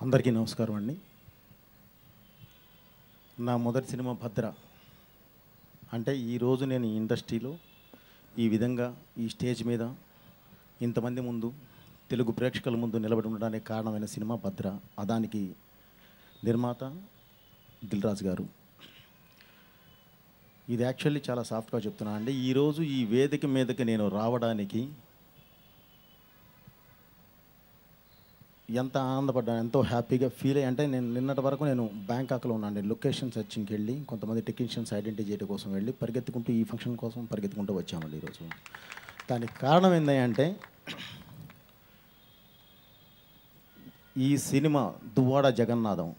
అందరికీ నమస్కారం అండి. నా మొదటి సినిమా భద్ర. అంటే ఈరోజు నేను ఈ ఇండస్ట్రీలో ఈ విధంగా ఈ స్టేజ్ మీద ఇంతమంది ముందు తెలుగు ప్రేక్షకుల ముందు నిలబడి ఉండడానికి కారణమైన సినిమా భద్ర. దానికి నిర్మాత దిల్ రాజు గారు. ఇది యాక్చువల్లీ చాలా సాఫ్ట్గా చెప్తున్నా అండి. ఈరోజు ఈ వేదిక మీదకి నేను రావడానికి ఎంత ఆనందపడ్డాను, ఎంతో హ్యాపీగా ఫీల్ అయ్యి. అంటే నేను నిన్నటి వరకు నేను బ్యాంకాక్లో ఉన్నాను. లొకేషన్ సెర్చింగ్కి వెళ్ళి కొంతమంది టెక్నీషియన్స్ ఐడెంటిఫై చేయడం కోసం వెళ్ళి పరిగెత్తుకుంటూ ఈ ఫంక్షన్ కోసం పరిగెత్తుకుంటూ వచ్చామండి ఈరోజు. దానికి కారణం ఏంటంటే ఈ సినిమా దువ్వాడ జగన్నాథం,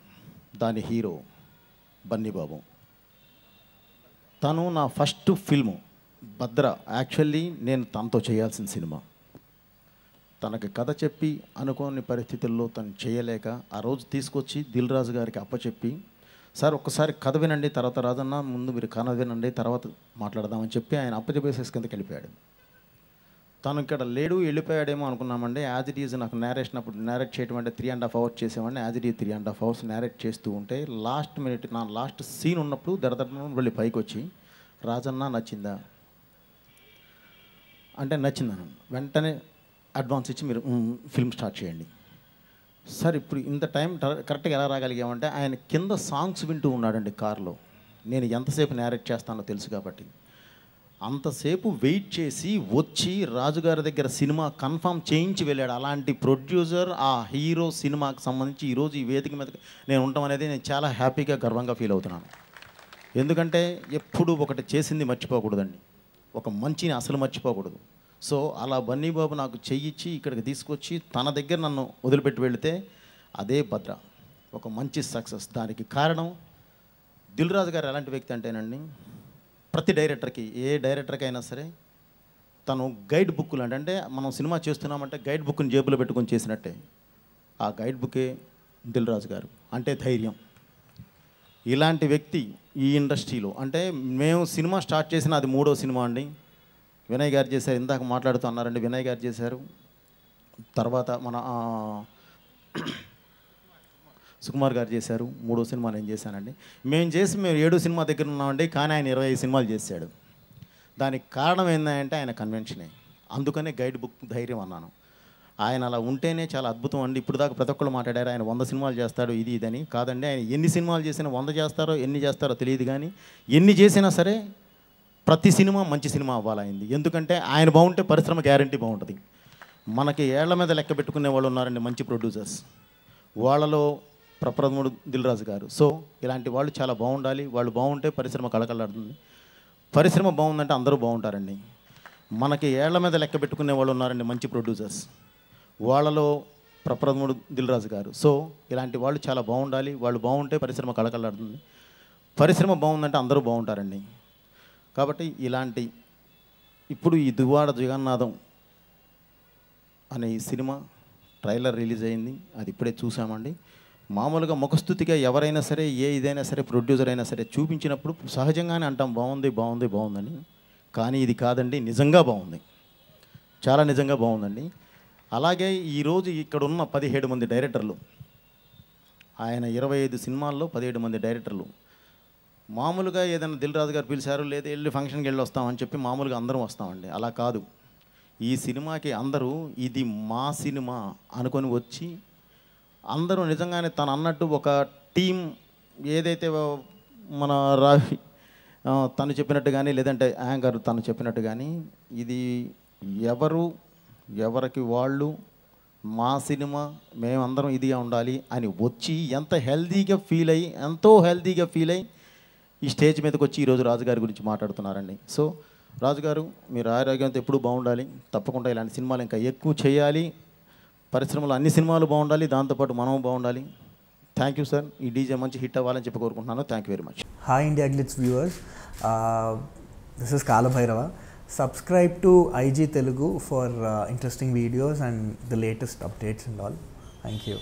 దాని హీరో బన్నీబాబు. తను నా ఫస్ట్ ఫిల్ము భద్ర. యాక్చువల్లీ నేను తనతో చేయాల్సిన సినిమా. తనకి కథ చెప్పి అనుకోని పరిస్థితుల్లో తను చేయలేక ఆ రోజు తీసుకొచ్చి దిల్ రాజు గారికి అప్పచెప్పి, సార్ ఒక్కసారి కథ వినండి, తర్వాత రాజన్న ముందు మీరు కథ వినండి, తర్వాత మాట్లాడదామని చెప్పి ఆయన అప్పచెప్పేసేసి కిందకి వెళ్ళిపోయాడు. తను ఇక్కడ లేడు, వెళ్ళిపోయాడేమో అనుకున్నామండి. యాజ్ ఇట్ ఈజ్ నాకు నేరేషన్ అప్పుడు నేరేట్ చేయడం అంటే 3.5 hours చేసామండి. As it is 3.5 hours narrate చేస్తూ ఉంటే లాస్ట్ మినిట్ నా లాస్ట్ సీన్ ఉన్నప్పుడు దడదడ వెళ్ళి పైకి వచ్చి, రాజన్న నచ్చిందా అంటే నచ్చిందను. వెంటనే అడ్వాన్స్ ఇచ్చి మీరు ఫిల్మ్ స్టార్ట్ చేయండి. సార్ ఇప్పుడు ఇంత టైం కరెక్ట్గా ఎలా రాగలిగామంటే ఆయన కింద సాంగ్స్ వింటూ ఉన్నాడండి కార్లో. నేను ఎంతసేపు నేరేట్ చేస్తానో తెలుసు కాబట్టి అంతసేపు వెయిట్ చేసి వచ్చి రాజుగారి దగ్గర సినిమా కన్ఫర్మ్ చేయించి వెళ్ళాడు. అలాంటి ప్రొడ్యూసర్, ఆ హీరో సినిమాకి సంబంధించి ఈరోజు ఈ వేదిక మీద నేను ఉండటం అనేది నేను చాలా హ్యాపీగా గర్వంగా ఫీల్ అవుతున్నాను. ఎందుకంటే ఎప్పుడు ఒకటి చేసింది మర్చిపోకూడదండి, ఒక మంచిని అసలు మర్చిపోకూడదు. సో అలా బన్నీబాబు నాకు చెయ్యిచ్చి ఇక్కడికి తీసుకొచ్చి తన దగ్గర నన్ను వదిలిపెట్టి వెళితే అదే భద్ర, ఒక మంచి సక్సెస్. దానికి కారణం దిల్ రాజు గారు ఎలాంటి వ్యక్తి అంటేనండి, ప్రతి డైరెక్టర్కి, ఏ డైరెక్టర్కి అయినా సరే తను గైడ్ బుక్లు అంటే మనం సినిమా చేస్తున్నామంటే గైడ్ బుక్ని జేబులో పెట్టుకొని చేసినట్టే. ఆ గైడ్ బుకే దిల్ రాజు గారు. అంటే ధైర్యం. ఇలాంటి వ్యక్తి ఈ ఇండస్ట్రీలో, అంటే మేము సినిమా స్టార్ట్ చేసిన అది 3వ సినిమా అండి. వినయ్ గారు చేశారు, ఇందాక మాట్లాడుతూ అన్నారండి, వినయ్ గారు చేశారు. తర్వాత మన సుకుమార్ గారు చేశారు. 3వ సినిమా నేను చేశానండి. మేము 7 సినిమా దగ్గర ఉన్నామండి, కానీ ఆయన 25 సినిమాలు చేశాడు. దానికి కారణం ఏంటంటే ఆయన కన్వెన్షనే. అందుకనే గైడ్ బుక్ ధైర్యం అన్నాను. ఆయన అలా ఉంటేనే చాలా అద్భుతం అండి. ఇప్పుడు దాకా ప్రతి ఒక్కళ్ళు మాట్లాడారు ఆయన 100 సినిమాలు చేస్తాడు ఇది ఇదని. కాదండి, ఆయన ఎన్ని సినిమాలు చేసినా 100 చేస్తారో ఎన్ని చేస్తారో తెలియదు, కానీ ఎన్ని చేసినా సరే ప్రతి సినిమా మంచి సినిమా అవ్వాలైంది. ఎందుకంటే ఆయన బాగుంటే పరిశ్రమ గ్యారంటీ బాగుంటుంది. మనకి ఏళ్ల మీద లెక్క పెట్టుకునే వాళ్ళు ఉన్నారండి మంచి ప్రొడ్యూసర్స్. వాళ్ళలో ప్రప్రథముడు దిల్ రాజు గారు. సో ఇలాంటి వాళ్ళు చాలా బాగుండాలి. వాళ్ళు బాగుంటే పరిశ్రమ కళకళలాడుతుంది. పరిశ్రమ బాగుందంటే అందరూ బాగుంటారండి. మనకి ఏళ్ల మీద లెక్క పెట్టుకునే వాళ్ళు ఉన్నారండి మంచి ప్రొడ్యూసర్స్. వాళ్ళలో ప్రప్రథముడు దిల్ రాజు గారు. సో ఇలాంటి వాళ్ళు చాలా బాగుండాలి. వాళ్ళు బాగుంటే పరిశ్రమ కళకళలాడుతుంది. పరిశ్రమ బాగుందంటే అందరూ బాగుంటారండి. కాబట్టి ఇలాంటి ఇప్పుడు ఈ దువ్వాడ జగన్నాథం అనే ఈ సినిమా ట్రైలర్ రిలీజ్ అయింది. అది ఇప్పుడే చూసామండి. మామూలుగా ముఖస్థుతిగా ఎవరైనా సరే, ఏ ఇదైనా సరే, ప్రొడ్యూసర్ అయినా సరే చూపించినప్పుడు సహజంగానే అంటాం బాగుంది బాగుంది బాగుందని. కానీ ఇది కాదండి, నిజంగా బాగుంది, చాలా నిజంగా బాగుందండి. అలాగే ఈరోజు ఇక్కడ ఉన్న 17 మంది డైరెక్టర్లు, ఆయన 25 సినిమాల్లో 17 మంది డైరెక్టర్లు. మామూలుగా ఏదైనా దిల్ రాజు గారు పిలిచారు, లేదా వెళ్ళి ఫంక్షన్కి వెళ్ళి వస్తామని చెప్పి మామూలుగా అందరం వస్తామండి. అలా కాదు, ఈ సినిమాకి అందరూ ఇది మా సినిమా అనుకొని వచ్చి అందరూ నిజంగానే తను అన్నట్టు ఒక టీం, ఏదైతే మన తను చెప్పినట్టు కానీ, లేదంటే యాంకర్ తను చెప్పినట్టు కానీ, ఇది ఎవరికి వాళ్ళు మా సినిమా, మేమందరం ఇదిగా ఉండాలి అని వచ్చి ఎంతో హెల్తీగా ఫీల్ అయ్యి ఈ స్టేజ్ మీదకి వచ్చి ఈరోజు రాజుగారి గురించి మాట్లాడుతున్నారండి. సో రాజుగారు, మీరు ఆరోగ్యంతో ఎప్పుడూ బాగుండాలి. తప్పకుండా ఇలాంటి సినిమాలు ఇంకా ఎక్కువ చేయాలి. పరిశ్రమలో అన్ని సినిమాలు బాగుండాలి, దాంతోపాటు మనం బాగుండాలి. Thank you sir. ఈ డీజే మంచి హిట్ అవ్వాలని చెప్పి కోరుకుంటున్నాను. Thank you very much. Hi IndiaGlitz viewers, this is Kaala Bhairava. Subscribe to IG Telugu for interesting videos and the latest updates and all. Thank you.